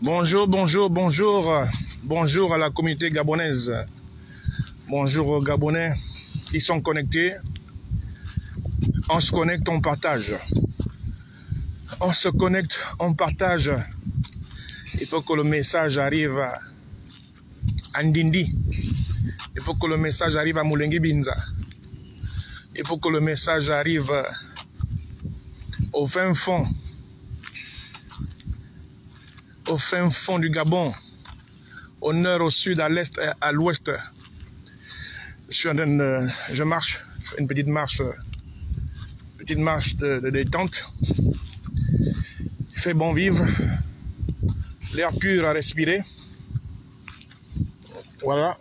Bonjour, bonjour, bonjour. Bonjour à la communauté gabonaise. Bonjour aux Gabonais qui sont connectés. On se connecte, on partage. On se connecte, on partage. Il faut que le message arrive à Ndindi. Il faut que le message arrive à Moulengi Binza. Il faut que le message arrive au fin fond. Au fin fond du Gabon, au nord, au sud, à l'est et à l'ouest. Je marche, une petite marche de détente. Il fait bon vivre, l'air pur à respirer. Voilà.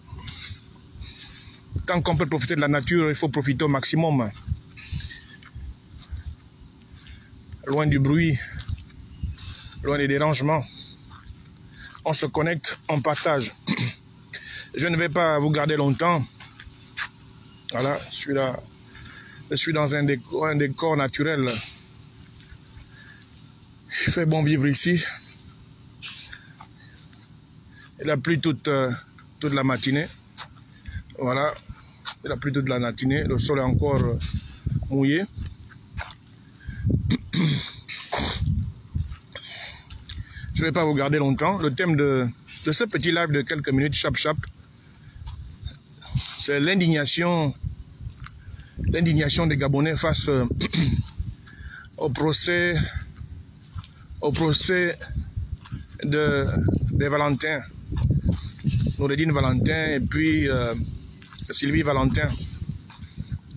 Tant qu'on peut profiter de la nature, il faut profiter au maximum. Loin du bruit, loin des dérangements. On se connecte, on partage. Je ne vais pas vous garder longtemps. Voilà, je suis dans un décor naturel. Il fait bon vivre ici. Il a plu toute la matinée. Voilà, il a plu toute la matinée. Le sol est encore mouillé. Je ne vais pas vous garder longtemps. Le thème de ce petit live de quelques minutes, chap, c'est l'indignation des Gabonais face au procès des Valentin, Noureddine Valentin et puis Sylvie Valentin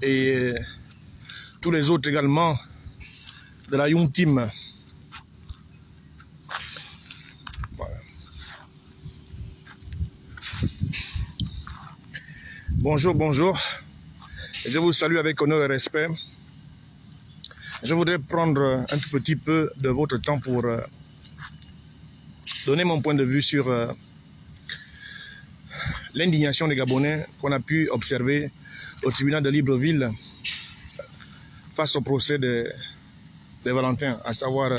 et tous les autres également de la Young Team. Bonjour, bonjour. Je vous salue avec honneur et respect. Je voudrais prendre un tout petit peu de votre temps pour donner mon point de vue sur l'indignation des Gabonais qu'on a pu observer au tribunal de Libreville face au procès des Valentins, à savoir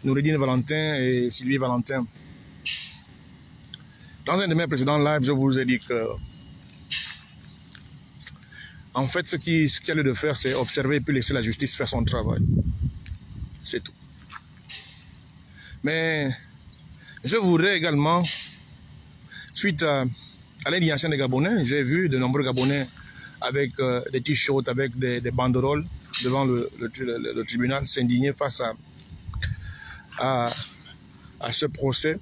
Noureddine Valentin et Sylvie Valentin. Dans un de mes précédents lives, je vous ai dit que en fait, ce qu'il y a lieu de faire, c'est observer et puis laisser la justice faire son travail. C'est tout. Mais je voudrais également, suite à l'indignation des Gabonais, j'ai vu de nombreux Gabonais avec des t-shirts, avec des banderoles devant le tribunal s'indigner face à ce procès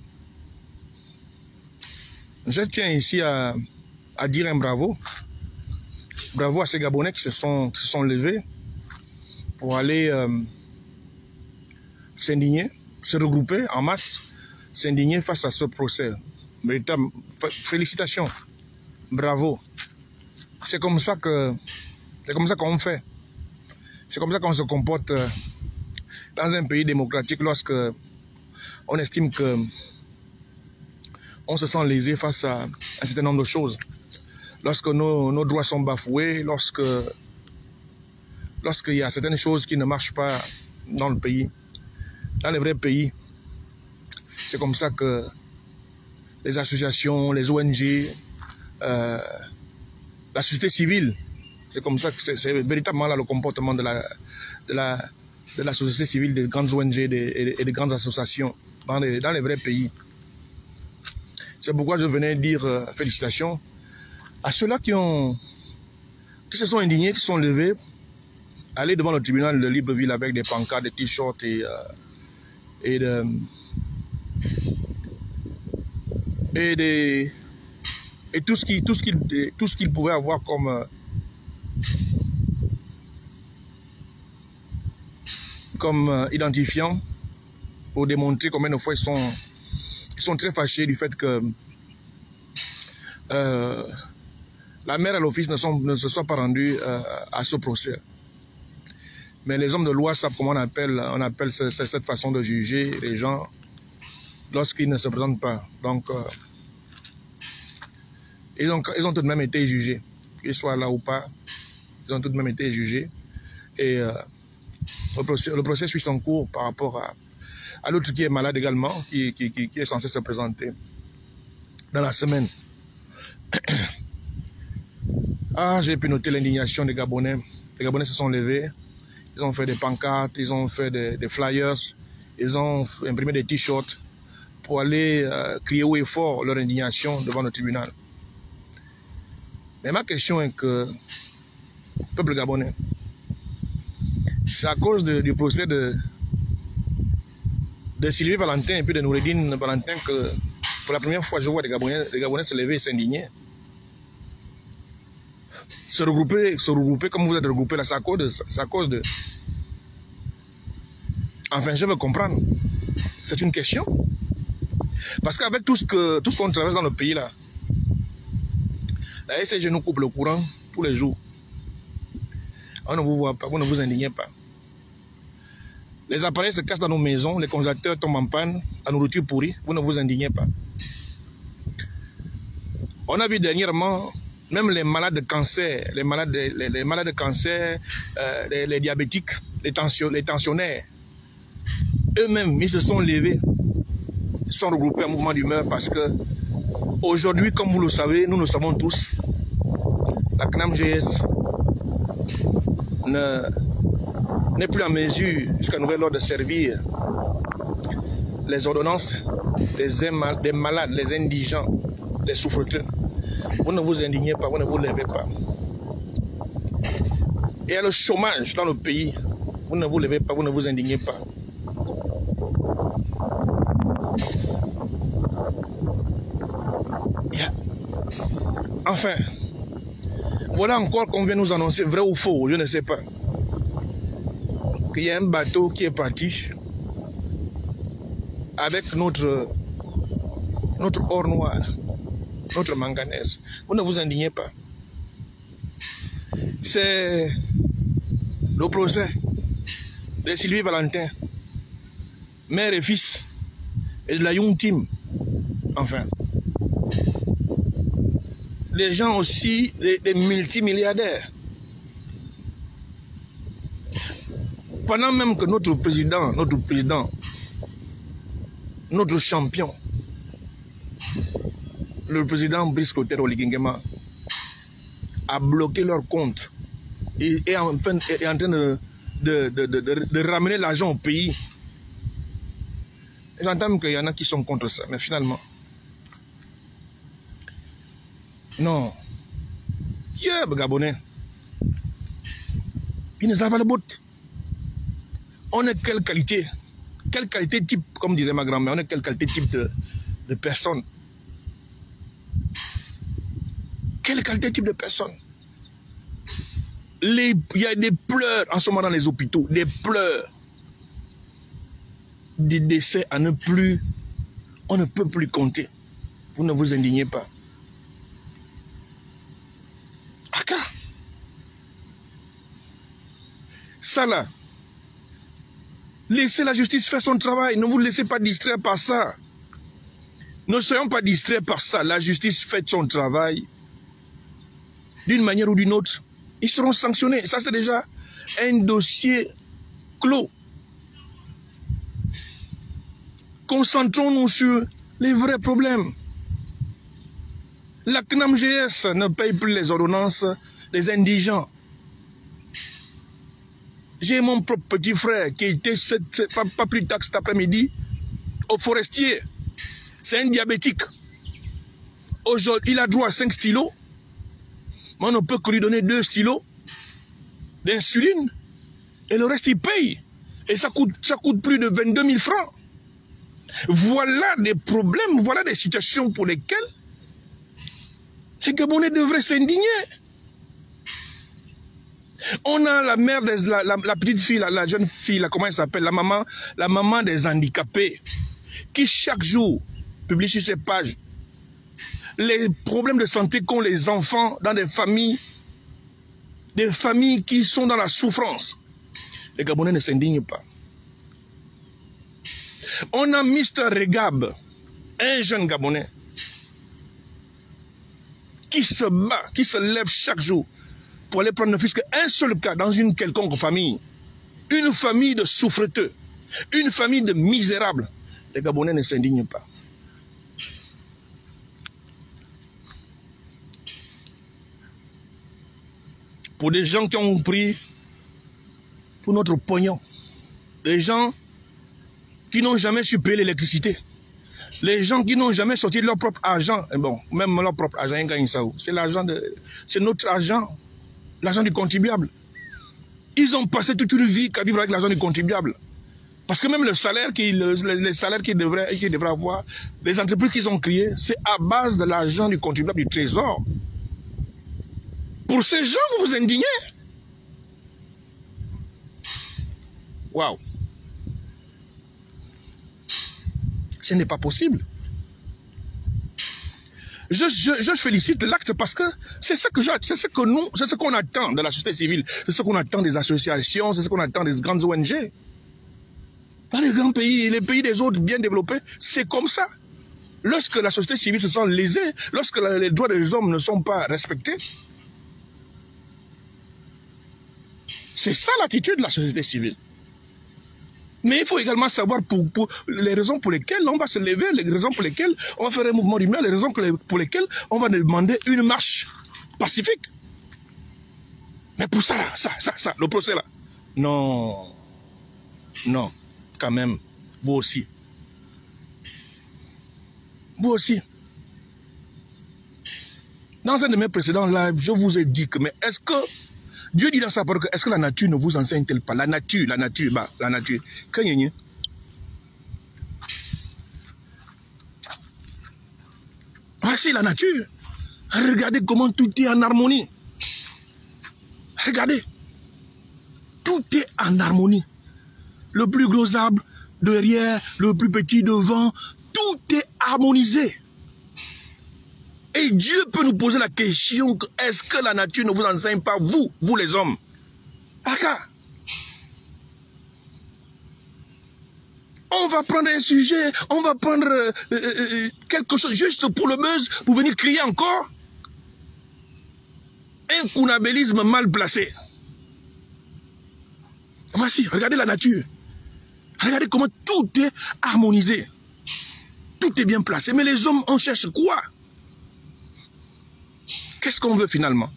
Je tiens ici à dire un bravo. Bravo à ces Gabonais qui se sont levés pour aller s'indigner, se regrouper en masse, s'indigner face à ce procès. Véritable félicitations, bravo. C'est comme ça qu'on fait. C'est comme ça qu'on se comporte dans un pays démocratique lorsque on estime que on se sent lésé face à un certain nombre de choses. Lorsque nos droits sont bafoués, lorsqu'il y a certaines choses qui ne marchent pas dans le pays, dans les vrais pays, c'est comme ça que les associations, les ONG, la société civile, c'est comme ça que c'est véritablement là le comportement de la société civile, des grandes ONG et des grandes associations dans les vrais pays. C'est pourquoi je venais dire félicitations à ceux-là qui se sont indignés, qui sont levés, aller devant le tribunal de Libreville avec des pancartes, des t-shirts et tout ce qu'ils pouvaient avoir comme identifiant pour démontrer combien de fois ils sont très fâchés du fait que la mère et l'office ne se sont pas rendus à ce procès. Mais les hommes de loi savent comment on appelle cette façon de juger les gens lorsqu'ils ne se présentent pas. Donc, ils ont tout de même été jugés. Qu'ils soient là ou pas, ils ont tout de même été jugés. Et le procès suit son cours par rapport à l'autre qui est malade également, qui est censé se présenter dans la semaine. Ah, j'ai pu noter l'indignation des Gabonais. Les Gabonais se sont levés, ils ont fait des pancartes, ils ont fait des flyers, ils ont imprimé des t-shirts pour aller crier haut et fort leur indignation devant le tribunal. Mais ma question est que, peuple gabonais, c'est à cause du procès de Sylvie Valentin et puis de Noureddine Valentin que pour la première fois je vois des Gabonais se lever et s'indigner. Se regrouper comme vous êtes regroupés là, c'est à cause de... Enfin, je veux comprendre. C'est une question. Parce qu'avec tout ce qu'on traverse dans le pays là, la SCG nous coupe le courant tous les jours. On ne vous voit pas, vous ne vous indignez pas. Les appareils se cassent dans nos maisons, les congélateurs tombent en panne, la nourriture pourrie, vous ne vous indignez pas. On a vu dernièrement, même les malades de cancer, les malades de cancer, les diabétiques, les tensionnaires, eux-mêmes, ils se sont levés, ils sont regroupés en mouvement d'humeur parce que aujourd'hui, comme vous le savez, nous le savons tous, la CNAMGS n'est plus en mesure, jusqu'à nouvel ordre, de servir les ordonnances des malades, les indigents, les souffreteux. Vous ne vous indignez pas, vous ne vous levez pas. Et il y a le chômage dans le pays. Vous ne vous levez pas, vous ne vous indignez pas. Enfin, voilà encore qu'on vient nous annoncer, vrai ou faux, je ne sais pas, qu'il y a un bateau qui est parti avec notre or noir, notre manganèse. Vous ne vous indignez pas. C'est le procès de Sylvie Valentin, mère et fils, et de la Young Team. Enfin, les gens aussi, des multimilliardaires. Pendant même que notre président, notre champion, le président Brice Clotaire Oligui-Nguema, a bloqué leur compte et est en train de ramener l'argent au pays. J'entends qu'il y en a qui sont contre ça, mais finalement, non. Qui est le Gabonais? Il nous a le bout. On est quelle qualité? Quelle qualité type, comme disait ma grand-mère, on est quelle qualité type de personne? qualité type de personne. Il y a des pleurs en ce moment dans les hôpitaux, des pleurs. Des décès à ne plus, on ne peut plus compter. Vous ne vous indignez pas. Aka. Ça là. Laissez la justice faire son travail. Ne vous laissez pas distraire par ça. Ne soyons pas distraits par ça. La justice fait son travail. D'une manière ou d'une autre, ils seront sanctionnés. Ça, c'est déjà un dossier clos. Concentrons-nous sur les vrais problèmes. La CNAMGS ne paye plus les ordonnances des indigents. J'ai mon propre petit frère qui était pas plus tard que cet après-midi au forestier. C'est un diabétique. Aujourd'hui, il a droit à 5 stylos. Mais on ne peut que lui donner 2 stylos d'insuline. Et le reste, il paye. Et ça coûte plus de 22 000 francs. Voilà des problèmes, voilà des situations pour lesquelles les Gabonais devraient s'indigner. On a la mère, la petite fille, la jeune fille, comment elle s'appelle, la maman des handicapés, qui chaque jour publie sur ses pages les problèmes de santé qu'ont les enfants dans des familles qui sont dans la souffrance. Les Gabonais ne s'indignent pas. On a Mr. Regab, un jeune Gabonais, qui se bat, qui se lève chaque jour pour aller prendre ne fût-ce qu'un seul cas dans une quelconque famille. Une famille de souffreteux, une famille de misérables. Les Gabonais ne s'indignent pas. Pour des gens qui ont pris pour notre pognon, des gens qui n'ont jamais su payer l'électricité, les gens qui n'ont jamais sorti de leur propre argent, bon, même leur propre argent, c'est l'argent c'est notre argent, l'argent du contribuable. Ils ont passé toute une vie à vivre avec l'argent du contribuable. Parce que même le salaire les salaires qu'ils devraient avoir, les entreprises qu'ils ont créées, c'est à base de l'argent du contribuable du trésor. Pour ces gens, vous vous indignez. Waouh. Ce n'est pas possible. Je félicite l'acte parce que c'est ce qu'on attend de la société civile, c'est ce qu'on attend des associations, c'est ce qu'on attend des grandes ONG. Dans les grands pays, les pays des autres bien développés, c'est comme ça. Lorsque la société civile se sent lésée, lorsque les droits des hommes ne sont pas respectés, c'est ça l'attitude de la société civile. Mais il faut également savoir pour les raisons pour lesquelles on va se lever, les raisons pour lesquelles on va faire un mouvement d'humeur, les raisons pour lesquelles on va demander une marche pacifique. Mais pour ça, le procès là, non, non, quand même, vous aussi. Vous aussi. Dans un de mes précédents lives, je vous ai dit que, mais est-ce que Dieu dit dans sa parole que est-ce que la nature ne vous enseigne-t-elle pas? La nature. Voici la nature. Regardez comment tout est en harmonie. Regardez. Tout est en harmonie. Le plus gros arbre derrière, le plus petit devant, tout est harmonisé. Et Dieu peut nous poser la question, est-ce que la nature ne vous enseigne pas, vous les hommes? Aka. On va prendre un sujet, on va prendre quelque chose juste pour le buzz, pour venir crier encore. Un kounabélisme mal placé. Voici, regardez la nature. Regardez comment tout est harmonisé. Tout est bien placé. Mais les hommes, on cherche quoi? Qu'est-ce qu'on veut finalement?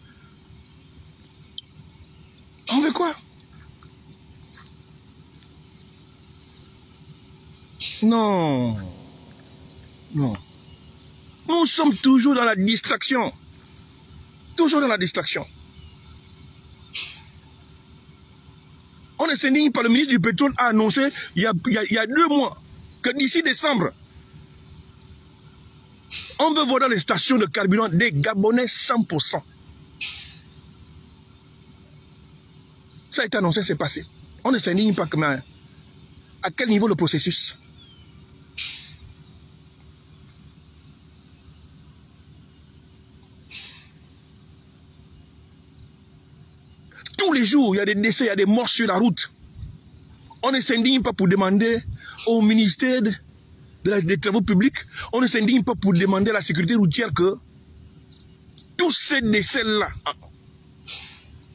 On veut quoi? Non. Non. Nous sommes toujours dans la distraction. Toujours dans la distraction. On ne s'indigne pas. Le ministre du pétrole a annoncé il y a 2 mois que d'ici décembre, On veut voir dans les stations de carburant des Gabonais 100%. Ça a été annoncé, c'est passé. On ne s'indigne pas comme à quel niveau le processus? Tous les jours, il y a des décès, il y a des morts sur la route. On ne s'indigne pas pour demander au ministère des Travaux publics, on ne s'indigne pas pour demander à la sécurité routière que tous ces décès-là,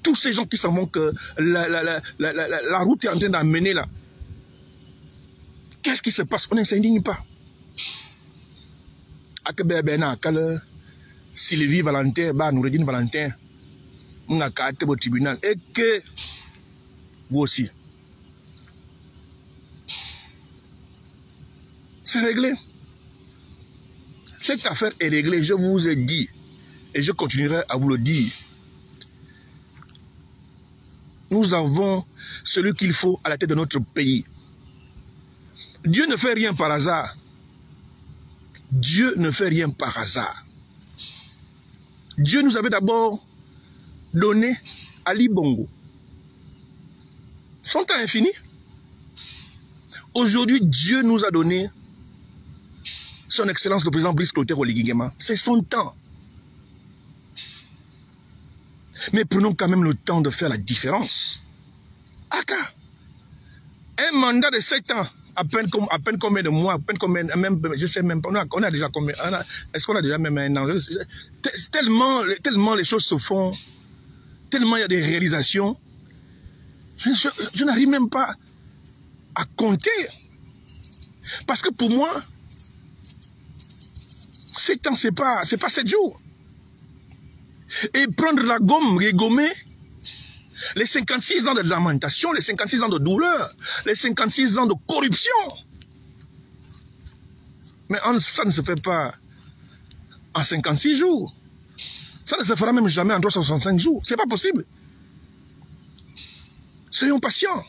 tous ces gens qui s'en vont, que la route est en train d'amener là, qu'est-ce qui se passe? On ne s'indigne pas. Sylvie Valentin, Noureddine Valentin, on a caractère au tribunal. Et que vous aussi. C'est réglé. Cette affaire est réglée, je vous ai dit. Et je continuerai à vous le dire. Nous avons celui qu'il faut à la tête de notre pays. Dieu ne fait rien par hasard. Dieu ne fait rien par hasard. Dieu nous avait d'abord donné Ali Bongo. Son temps infini. Aujourd'hui, Dieu nous a donné son Excellence le président Brice Clotaire Oligui Nguema. C'est son temps. Mais prenons quand même le temps de faire la différence. Aka, un mandat de 7 ans, à peine combien de mois, à peine combien, même, je sais même pas, on a déjà combien, est-ce qu'on a déjà même un an? Tellement les choses se font, tellement il y a des réalisations, je n'arrive même pas à compter. Parce que pour moi, 7 ans, c'est pas 7 jours. Et prendre la gomme, rigommer, les 56 ans de lamentation, les 56 ans de douleur, les 56 ans de corruption. Mais ça ne se fait pas en 56 jours. Ça ne se fera même jamais en 365 jours. C'est pas possible. Soyons patients.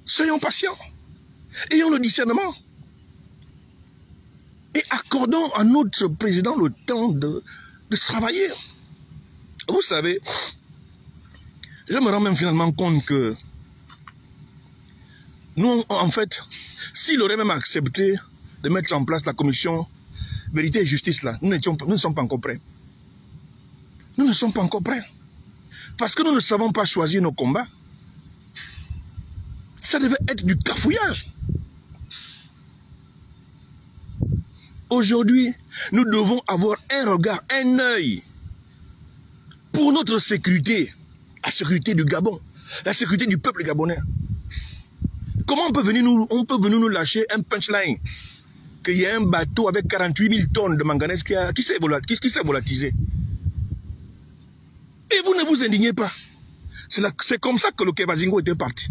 Soyons patients. Ayons le discernement. Et accordons à notre président le temps de travailler. Vous savez, je me rends même finalement compte que nous, en fait, s'il aurait même accepté de mettre en place la commission vérité et justice, là, nous ne sommes pas encore prêts. Nous ne sommes pas encore prêts. Parce que nous ne savons pas choisir nos combats. Ça devait être du cafouillage. Aujourd'hui, nous devons avoir un regard, un œil pour notre sécurité, la sécurité du Gabon, la sécurité du peuple gabonais. Comment on peut venir nous lâcher un punchline qu'il y a un bateau avec 48 000 tonnes de manganèse qui s'est volatilisé? Et vous ne vous indignez pas. C'est comme ça que le Kevazingo était parti.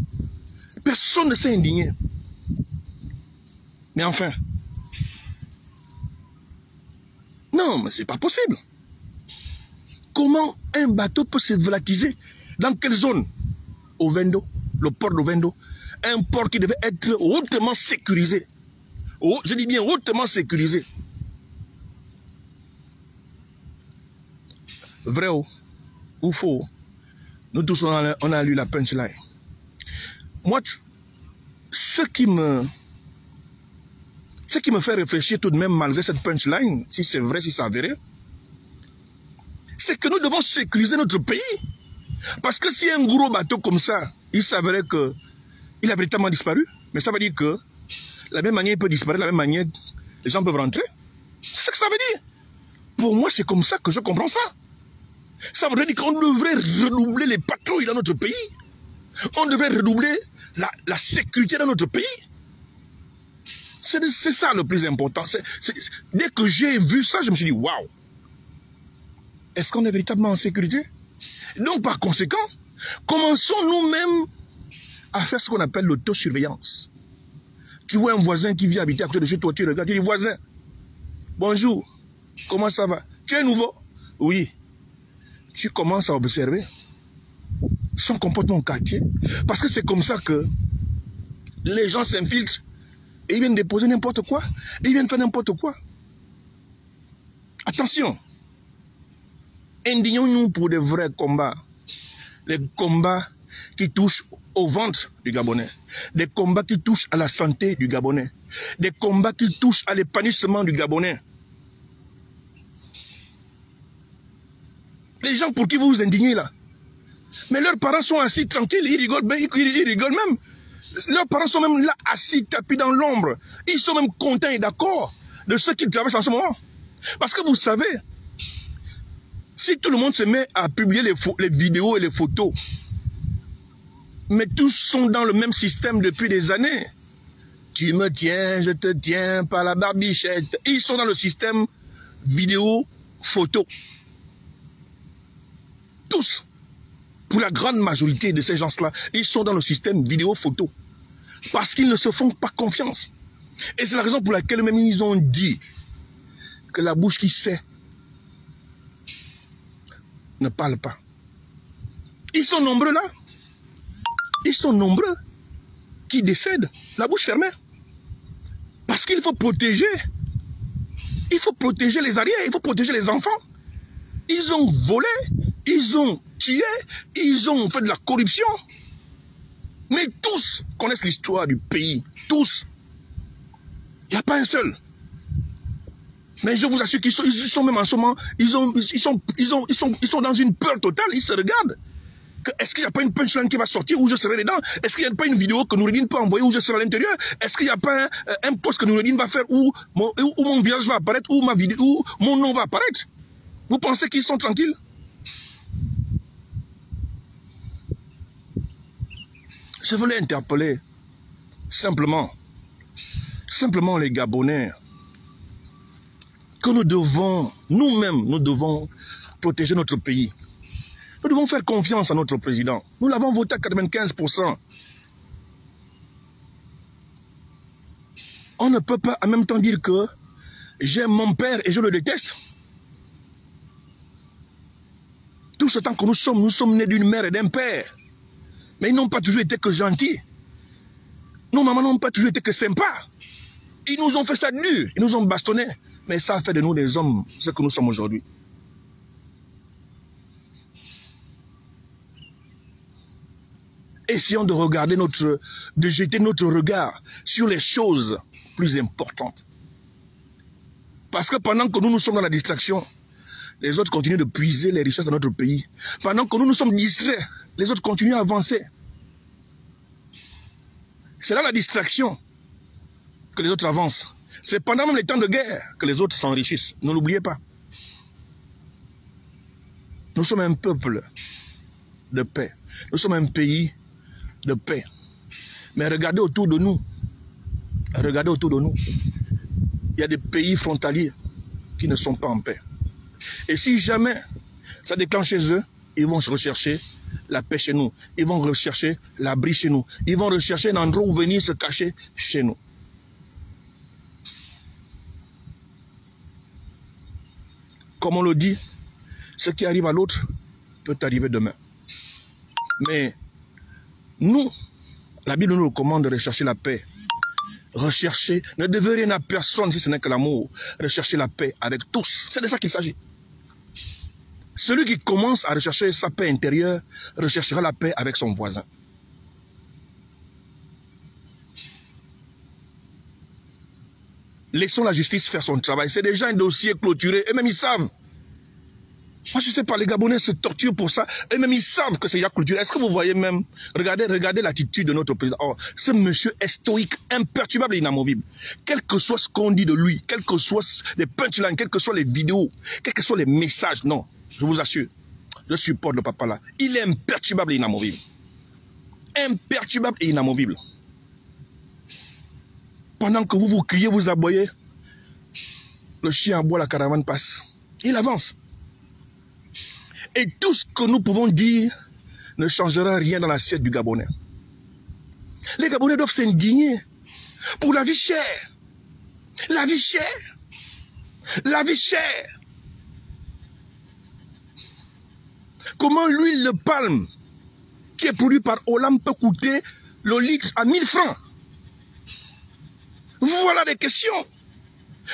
Personne ne s'est indigné. Mais enfin, non, mais c'est pas possible. Comment un bateau peut se volatiser? Dans quelle zone? Au Vendo, le port de Vendo. Un port qui devait être hautement sécurisé. Oh, je dis bien hautement sécurisé. Vrai ou faux? Nous tous, on a lu la punchline. Moi, ce qui me fait réfléchir tout de même malgré cette punchline, si c'est vrai, si c'est avéré, c'est que nous devons sécuriser notre pays. Parce que si un gros bateau comme ça, il s'avérait qu'il a véritablement disparu, mais ça veut dire que la même manière il peut disparaître, de la même manière les gens peuvent rentrer. C'est ce que ça veut dire. Pour moi, c'est comme ça que je comprends ça. Ça veut dire qu'on devrait redoubler les patrouilles dans notre pays. On devrait redoubler la sécurité dans notre pays. C'est ça le plus important. Dès que j'ai vu ça, je me suis dit, waouh, est-ce qu'on est véritablement en sécurité? Donc, par conséquent, commençons nous-mêmes à faire ce qu'on appelle l'autosurveillance. Tu vois un voisin qui vient habiter à côté de chez toi, tu regardes, tu dis, voisin, bonjour, comment ça va? Tu es nouveau? Oui. Tu commences à observer son comportement au quartier. Parce que c'est comme ça que les gens s'infiltrent et ils viennent déposer n'importe quoi. Et ils viennent faire n'importe quoi. Attention, indignons-nous pour des vrais combats. Les combats qui touchent au ventre du Gabonais. Des combats qui touchent à la santé du Gabonais. Des combats qui touchent à l'épanouissement du Gabonais. Les gens pour qui vous vous indignez là. Mais leurs parents sont assis tranquilles, ils rigolent même. Leurs parents sont même là, assis, tapis dans l'ombre. Ils sont même contents et d'accord de ce qu'ils traversent en ce moment. Parce que vous savez, si tout le monde se met à publier les vidéos et les photos, mais tous sont dans le même système depuis des années. Tu me tiens, je te tiens par la barbichette. Ils sont dans le système vidéo, photo. Tous. Pour la grande majorité de ces gens-là, ils sont dans le système vidéo-photo. Parce qu'ils ne se font pas confiance. Et c'est la raison pour laquelle même ils ont dit que la bouche qui sait ne parle pas. Ils sont nombreux là. Ils sont nombreux qui décèdent, la bouche fermée. Parce qu'il faut protéger. Il faut protéger les arrières, il faut protéger les enfants. Ils ont volé, ils ont tué, ils ont fait de la corruption. Mais tous connaissent l'histoire du pays. Tous. Il n'y a pas un seul. Mais je vous assure qu'ils sont même en ce moment, ils sont dans une peur totale. Ils se regardent. Est-ce qu'il n'y a pas une punchline qui va sortir où je serai dedans? Est-ce qu'il n'y a pas une vidéo que Noureddine peut envoyer où je serai à l'intérieur? Est-ce qu'il n'y a pas un post que Noureddine va faire où mon visage va apparaître, où ma vidéo, où mon nom va apparaître? Vous pensez qu'ils sont tranquilles? Je voulais interpeller simplement les Gabonais que nous devons, nous-mêmes, nous devons protéger notre pays. Nous devons faire confiance à notre président. Nous l'avons voté à 95%. On ne peut pas en même temps dire que j'aime mon père et je le déteste. Tout ce temps que nous sommes nés d'une mère et d'un père. Mais ils n'ont pas toujours été que gentils. Nos mamans n'ont pas toujours été que sympas. Ils nous ont fait ça dur. Ils nous ont bastonnés. Mais ça a fait de nous des hommes ce que nous sommes aujourd'hui. Essayons de regarder de jeter notre regard sur les choses plus importantes. Parce que pendant que nous sommes dans la distraction, les autres continuent de puiser les richesses de notre pays. Pendant que nous sommes distraits, les autres continuent à avancer. C'est dans la distraction que les autres avancent. C'est pendant même les temps de guerre que les autres s'enrichissent. Ne l'oubliez pas. Nous sommes un peuple de paix. Nous sommes un pays de paix. Mais regardez autour de nous. Regardez autour de nous. Il y a des pays frontaliers qui ne sont pas en paix. Et si jamais ça déclenche chez eux, ils vont rechercher la paix chez nous. Ils vont rechercher l'abri chez nous. Ils vont rechercher un endroit où venir se cacher chez nous. Comme on le dit, ce qui arrive à l'autre peut arriver demain. Mais nous, la Bible nous recommande de rechercher la paix. Rechercher, ne devez rien à personne si ce n'est que l'amour. Rechercher la paix avec tous. C'est de ça qu'il s'agit. Celui qui commence à rechercher sa paix intérieure, recherchera la paix avec son voisin. Laissons la justice faire son travail. C'est déjà un dossier clôturé. Eux-mêmes, ils savent. Moi, je ne sais pas, les Gabonais se torturent pour ça. Eux-mêmes, ils savent que c'est déjà clôturé. Est-ce que vous voyez même, regardez l'attitude de notre président. Oh, ce monsieur est stoïque, imperturbable et inamovible. Quel que soit ce qu'on dit de lui, quels que soient les punchlines, quelles que soient les vidéos, quels que soient les messages, non, je vous assure, je supporte le papa là. Il est imperturbable et inamovible. Imperturbable et inamovible. Pendant que vous criez, vous aboyez, le chien aboie, la caravane passe. Il avance. Et tout ce que nous pouvons dire ne changera rien dans l'assiette du Gabonais. Les Gabonais doivent s'indigner pour la vie chère. La vie chère. La vie chère. Comment l'huile de palme qui est produite par Olam peut coûter le litre à 1000 francs? Voilà des questions.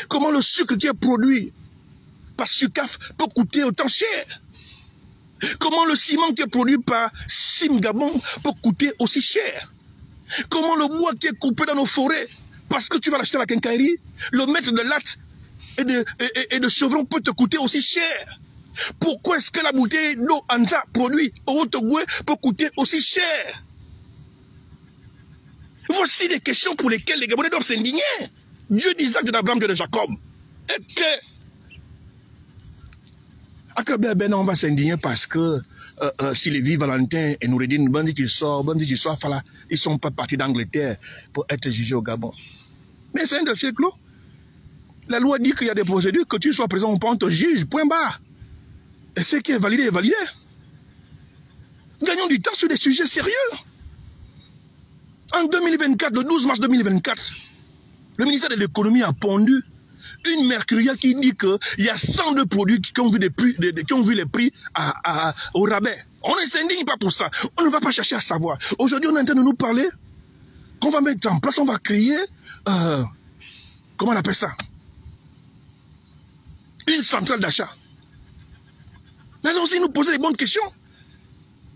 Comment le sucre qui est produit par SUCAF peut coûter autant cher? Comment le ciment qui est produit par Sim Gabon peut coûter aussi cher? Comment le bois qui est coupé dans nos forêts, parce que tu vas l'acheter à la quincaillerie, le mètre de latte et de chevron peut te coûter aussi cher? Pourquoi est-ce que la bouteille d'eau Anza produit au Haut-Togo peut coûter aussi cher? Voici des questions pour lesquelles les Gabonais doivent s'indigner. Dieu d'Isaac, Dieu d'Abraham, Dieu de Jacob. Et que on va s'indigner parce que Sylvie, Valentin et Noureddin, Bandi qui sort, Fala, ils ne sont pas partis d'Angleterre pour être jugés au Gabon. Mais c'est un dossier clos. La loi dit qu'il y a des procédures, que tu sois présent ou pas, on te juge, point barre. Et ce qui est validé est validé. Gagnons du temps sur des sujets sérieux. En 2024, le 12 mars 2024, le ministère de l'économie a pondu une mercuriale qui dit qu'il y a 102 produits qui ont vu, les prix au rabais. On ne s'indigne pas pour ça. On ne va pas chercher à savoir. Aujourd'hui, on est en train de nous parler qu'on va mettre en place, on va créer, comment on appelle ça? Une centrale d'achat. Mais allons-y nous poser les bonnes questions.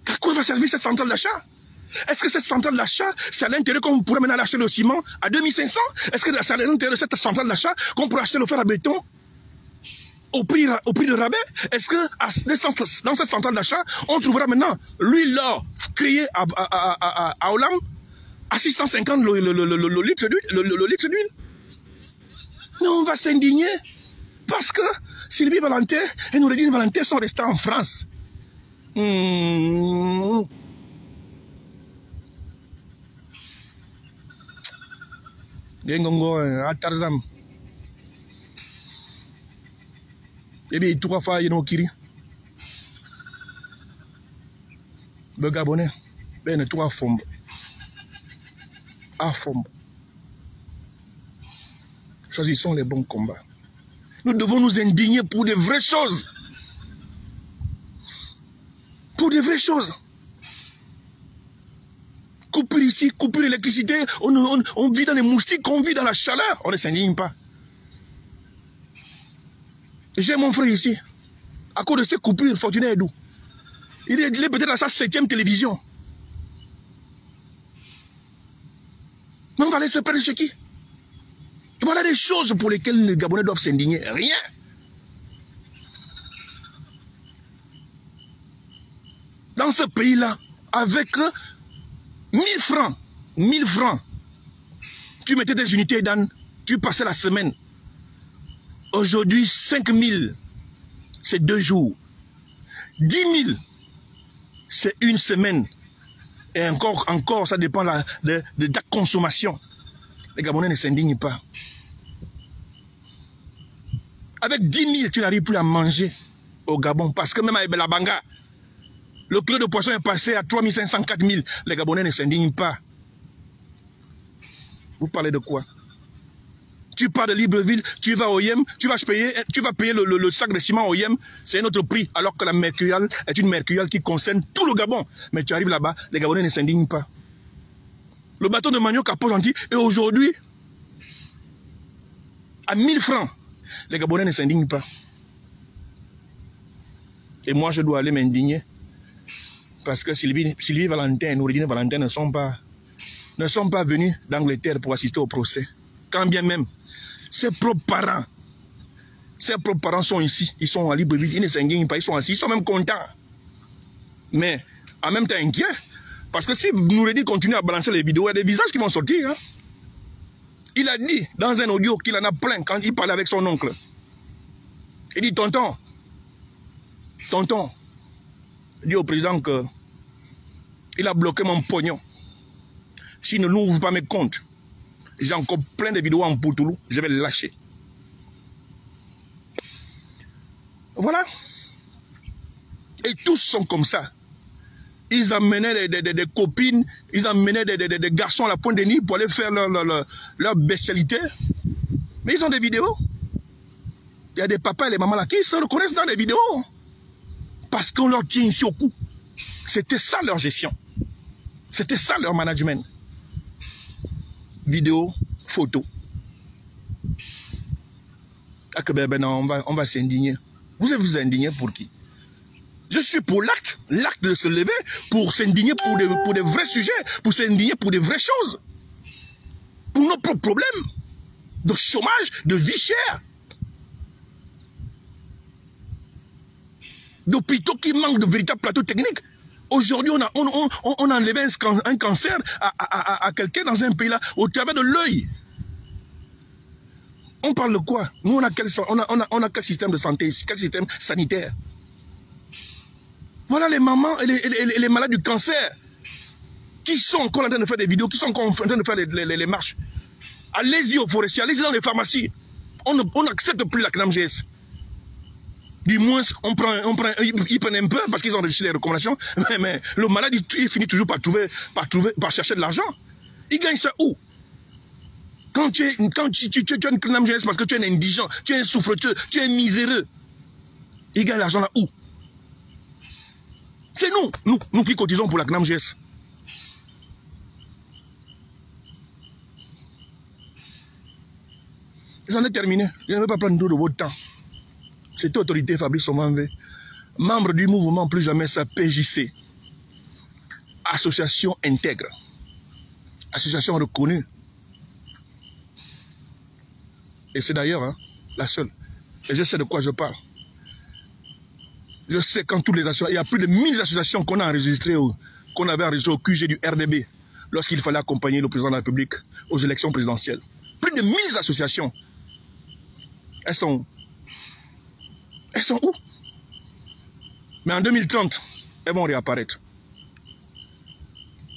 À quoi va servir cette centrale d'achat? Est-ce que cette centrale d'achat, c'est à l'intérieur qu'on pourrait maintenant acheter le ciment à 2500? Est-ce que c'est à l'intérieur de cette centrale d'achat qu'on pourrait acheter le fer à béton au prix de rabais? Est-ce que dans cette centrale d'achat, on trouvera maintenant l'huile l'or créée à Olam à 650 le litre d'huile? Non, on va s'indigner parce que Sylvie Valentin et Noureddin Valentin sont restés en France. Gengongo à Tarzan. Et bien, 3 fois, il y a Kiri. Le Gabonais, ben, 3 fombes. À fombe. Choisissons les bons combats. Nous devons nous indigner pour de vraies choses. Pour de vraies choses. Couper ici, couper l'électricité, on vit dans les moustiques, on vit dans la chaleur, on ne s'indigne pas. J'ai mon frère ici, à cause de ces coupures, Fortuné Edou. Il est peut-être à sa 7e télévision. Mais on va aller se perdre chez qui? Voilà des choses pour lesquelles les Gabonais doivent s'indigner. Rien. Dans ce pays-là, avec 1000 francs, tu mettais des unités d'âne, tu passais la semaine. Aujourd'hui, 5000, c'est 2 jours. 10 000, c'est 1 semaine. Et encore, ça dépend de ta consommation. Les Gabonais ne s'indignent pas. Avec 10 000, tu n'arrives plus à manger au Gabon. Parce que même avec Belabanga, le kilo de poisson est passé à 3 500, 4 000. Les Gabonais ne s'indignent pas. Vous parlez de quoi? Tu pars de Libreville, tu vas au Yem, tu vas payer le sac de ciment au Yem, c'est un autre prix. Alors que la mercuriale est une mercuriale qui concerne tout le Gabon. Mais tu arrives là-bas, les Gabonais ne s'indignent pas. Le bâton de manioc à Port-Gentil est aujourd'hui à 1000 francs. Les Gabonais ne s'indignent pas. Et moi, je dois aller m'indigner. Parce que Sylvie Valentin et Noureddin Valentin ne sont pas venus d'Angleterre pour assister au procès. Quand bien même, ses propres parents sont ici. Ils sont à Libreville, ils ne s'indignent pas, ils sont assis, ils sont même contents. Mais en même temps inquiets. Parce que si Noureddin continue à balancer les vidéos, il y a des visages qui vont sortir. Hein. Il a dit dans un audio qu'il en a plein quand il parlait avec son oncle. Il dit, tonton, il dit au président que il a bloqué mon pognon. S'il ne l'ouvre pas mes comptes, j'ai encore plein de vidéos en Poutoulou, je vais le lâcher. Voilà. Et tous sont comme ça. Ils amenaient des copines, ils amenaient des garçons à la Pointe-Denis pour aller faire leur bestialité. Mais ils ont des vidéos. Il y a des papas et des mamans là qui se reconnaissent dans les vidéos. Parce qu'on leur tient ici au cou. C'était ça leur gestion. C'était ça leur management. Vidéo, photo. On va s'indigner. Vous êtes indigné pour qui? Je suis pour l'acte de se lever, pour s'indigner pour des vrais sujets, pour s'indigner pour des vraies choses. Pour nos propres problèmes de chômage, de vie chère, d'hôpitaux qui manquent de véritables plateaux techniques. Aujourd'hui, on a enlevé un cancer à quelqu'un dans un pays là, au travers de l'œil. On parle de quoi? Nous, on a quel système de santé ici? Quel système sanitaire? Voilà les mamans et les malades du cancer qui sont encore en train de faire des vidéos, qui sont encore en train de faire les marches. Allez-y aux forestiers, allez-y dans les pharmacies. On n'accepte plus la CNAMGS. Du moins, ils prennent un peu parce qu'ils ont reçu les recommandations. Mais le malade, il finit toujours par chercher de l'argent. Il gagne ça où? Quand tu as une CNAMGS parce que tu es un indigent, tu es un souffreteux, tu es un miséreux, il gagne l'argent là où? C'est nous qui cotisons pour la CNAMGS. J'en ai terminé. Je ne vais pas prendre tout de votre temps. C'était autorité Fabrice Omanvé, membre du mouvement Plus Jamais Ça PJC. Association intègre. Association reconnue. Et c'est d'ailleurs la seule. Et je sais de quoi je parle. Je sais quand toutes les associations, il y a plus de 1000 associations qu'on a enregistrées, qu'on avait enregistrées au QG du RDB, lorsqu'il fallait accompagner le président de la République aux élections présidentielles. Plus de 1000 associations. Elles sont où? Mais en 2030, elles vont réapparaître.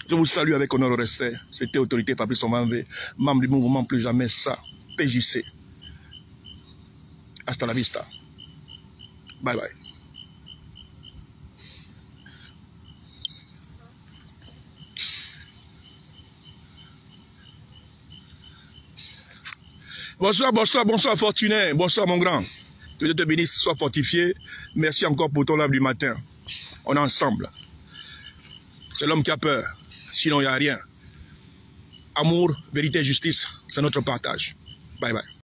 Je vous salue avec honneur et respect. C'était autorité Fabrice Omanvé, membre du mouvement Plus Jamais Ça, PJC. Hasta la vista. Bye bye. Bonsoir Fortuné, bonsoir mon grand. Que Dieu te bénisse, sois fortifié. Merci encore pour ton live du matin. On est ensemble. C'est l'homme qui a peur, sinon il n'y a rien. Amour, vérité, justice, c'est notre partage. Bye bye.